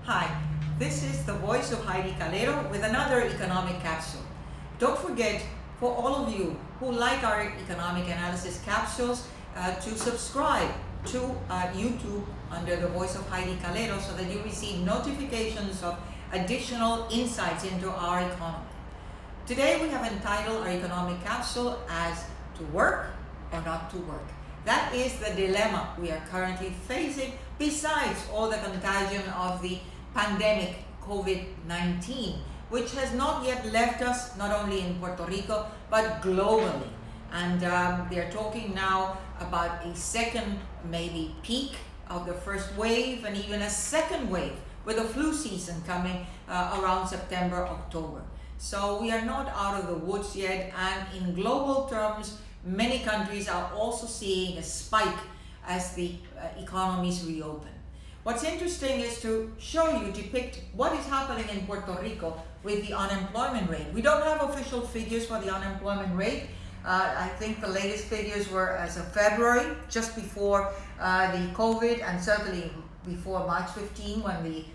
Hi, this is the voice of Heidie Calero with another economic capsule. Don't forget, for all of you who like our economic analysis capsules, to subscribe to YouTube under the voice of Heidie Calero so that you receive notifications of additional insights into our economy. Today we have entitled our economic capsule as To Work or Not to Work. That is the dilemma we are currently facing, besides all the contagion of the pandemic COVID-19, which has not yet left us, not only in Puerto Rico, but globally. And they're talking now about a second, maybe peak of the first wave, and even a second wave with a flu season coming around September, October. So we are not out of the woods yet, and in global terms, many countries are also seeing a spike as the economies reopen. What's interesting is to depict what is happening in Puerto Rico with the unemployment rate. We don't have official figures for the unemployment rate. I think the latest figures were as of February, just before the COVID, and certainly before March 15, when the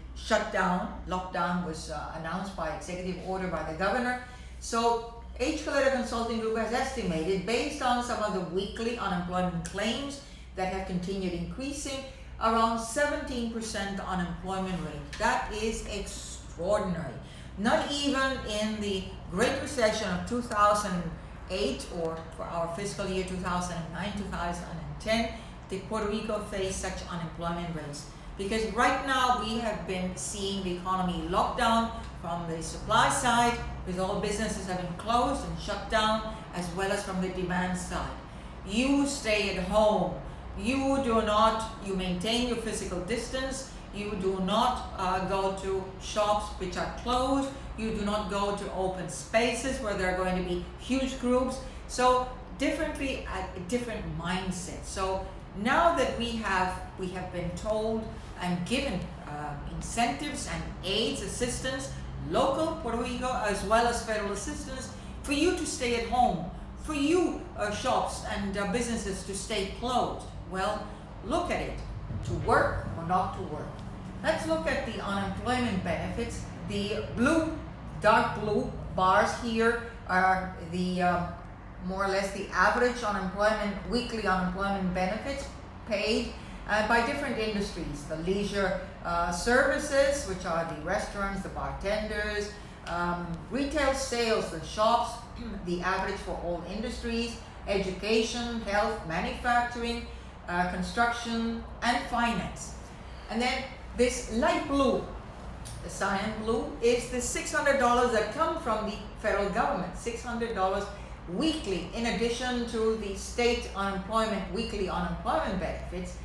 lockdown was announced by executive order by the governor. So Calero Consulting Group has estimated, based on some of the weekly unemployment claims that have continued increasing, around 17% unemployment rate. That is extraordinary. Not even in the Great Recession of 2008 or for our fiscal year 2009-2010 did Puerto Rico face such unemployment rates. Because right now we have been seeing the economy locked down from the supply side, with all businesses having closed and shut down, as well as from the demand side. You stay at home. You maintain your physical distance. You do not go to shops which are closed. You do not go to open spaces where there are going to be huge groups. So different mindsets. So now that we have been told and given incentives and aids, assistance, local Puerto Rico as well as federal assistance, for you to stay at home, for you shops and businesses to stay closed. Well, look at it. To work or not to work. Let's look at the unemployment benefits. The dark blue bars here are the more or less the average weekly unemployment benefits paid by different industries. The leisure services, which are the restaurants, the bartenders, retail sales, the shops, the average for all industries, education, health, manufacturing, construction, and finance. And then this light blue, the cyan blue, is the $600 that come from the federal government, $600 weekly, in addition to the state weekly unemployment benefits.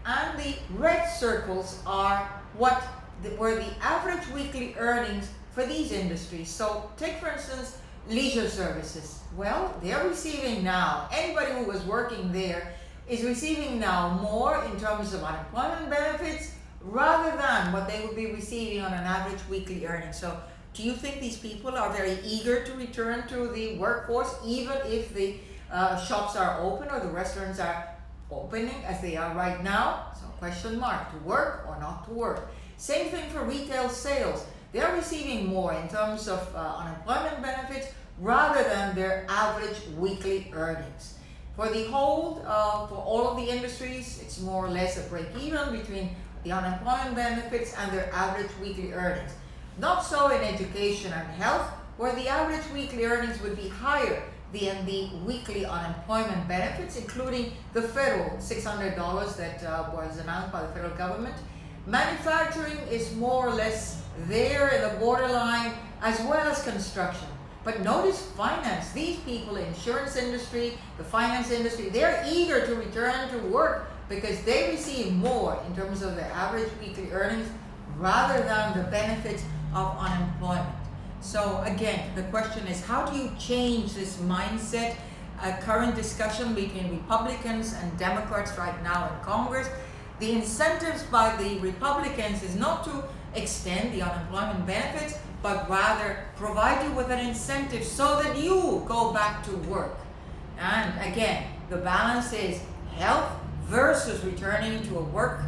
And the red circles are were the average weekly earnings for these industries. So take, for instance, leisure services. Well, they're receiving now, anybody who was working there is receiving now more in terms of unemployment benefits rather than what they would be receiving on an average weekly earning. So do you think these people are very eager to return to the workforce, even if the shops are open or the restaurants are opening as they are right now? So question mark, to work or not to work. Same thing for retail sales. They are receiving more in terms of unemployment benefits rather than their average weekly earnings. For the whole, for all of the industries, it's more or less a break even between the unemployment benefits and their average weekly earnings. Not so in education and health, where the average weekly earnings would be higher than the weekly unemployment benefits, including the federal $600 that was announced by the federal government. Manufacturing is more or less there in the borderline, as well as construction. But notice finance. These people, the insurance industry, the finance industry, they're eager to return to work because they receive more in terms of their average weekly earnings rather than the benefits of unemployment. So again, the question is, how do you change this mindset? A current discussion between Republicans and Democrats right now in Congress. The incentives by the Republicans is not to extend the unemployment benefits, but rather provide you with an incentive so that you go back to work. And again, the balance is health versus returning to a work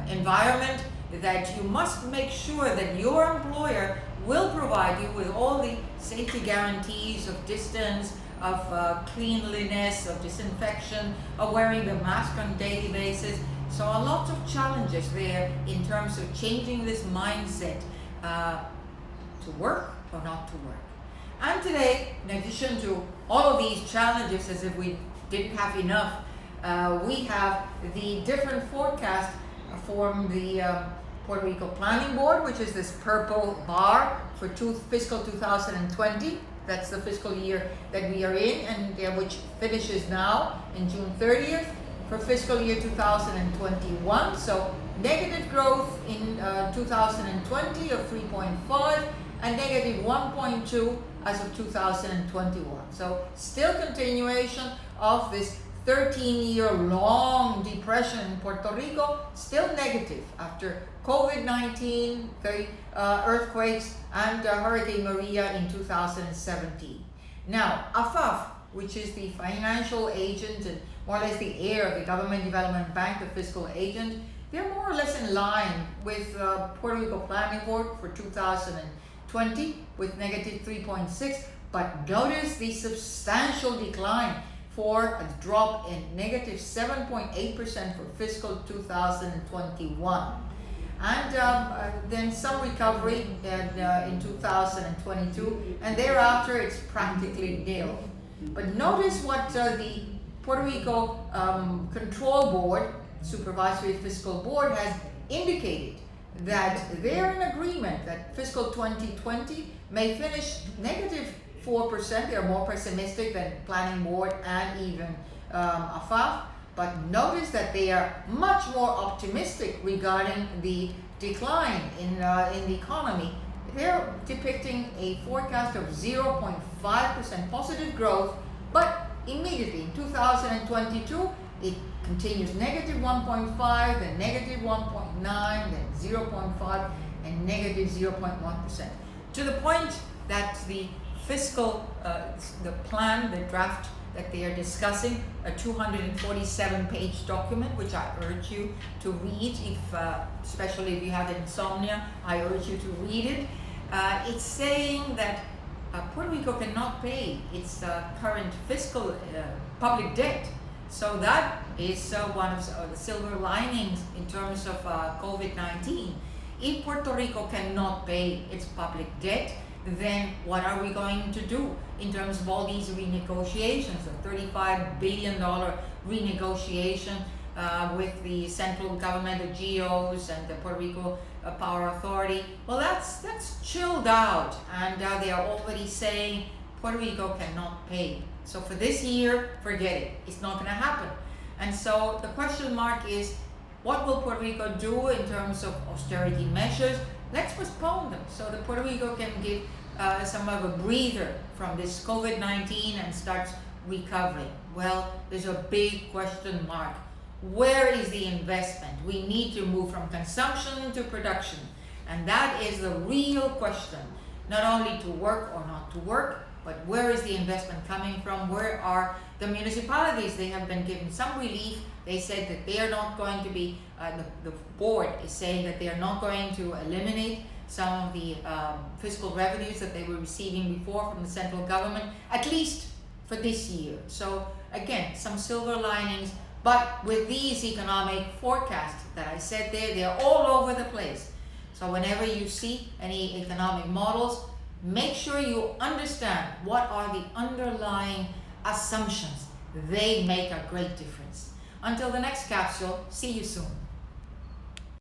environment that you must make sure that your employer will provide you with all the safety guarantees of distance, of cleanliness, of disinfection, of wearing the mask on a daily basis. So a lot of challenges there in terms of changing this mindset to work or not to work. And today, in addition to all of these challenges, as if we didn't have enough, we have the different forecasts from the Puerto Rico Planning Board, which is this purple bar for fiscal 2020. That's the fiscal year that we are in, and which finishes now in June 30th for fiscal year 2021. So negative growth in 2020 of 3.5 and negative 1.2 as of 2021. So still continuation of this 13-year long depression in Puerto Rico, still negative after COVID-19, earthquakes, and Hurricane Maria in 2017. Now, AFAF, which is the financial agent and more or less the heir of the Government Development Bank, the fiscal agent, they're more or less in line with Puerto Rico Planning Board for 2020 with negative 3.6, but notice the substantial decline for a drop in negative 7.8% for fiscal 2021. And then some recovery in 2022, and thereafter it's practically nil. But notice what the Puerto Rico Control Board, Supervisory Fiscal Board, has indicated that they're in agreement that fiscal 2020 may finish negative 4%. They're more pessimistic than Planning Board and even AFAF. But notice that they are much more optimistic regarding the decline in the economy. They're depicting a forecast of 0.5% positive growth, but immediately in 2022, it continues negative 1.5, then negative 1.9, then 0.5, and negative 0.1%. To the point that the fiscal, the plan, the draft that they are discussing, a 247-page document, which I urge you to read, especially if you have insomnia, I urge you to read it. It's saying that Puerto Rico cannot pay its current fiscal public debt. So that is one of the silver linings in terms of COVID-19. If Puerto Rico cannot pay its public debt, then what are we going to do in terms of all these renegotiations, the $35 billion renegotiation with the central government, the GOs, and the Puerto Rico Power Authority? Well, that's chilled out, and they are already saying Puerto Rico cannot pay. So for this year, forget it. It's not going to happen. And so the question mark is, what will Puerto Rico do in terms of austerity measures? Let's postpone them so that Puerto Rico can give some of a breather from this COVID-19 and starts recovering. Well, there's a big question mark. Where is the investment? We need to move from consumption to production. And that is the real question. Not only to work or not to work, but where is the investment coming from? Where are the municipalities? They have been given some relief. They said that they are not going to be, the board is saying that they are not going to eliminate some of the fiscal revenues that they were receiving before from the central government, at least for this year. So again, some silver linings, but with these economic forecasts that I said there, they're all over the place. So whenever you see any economic models, make sure you understand what are the underlying assumptions. They make a great difference. Until the next capsule, see you soon.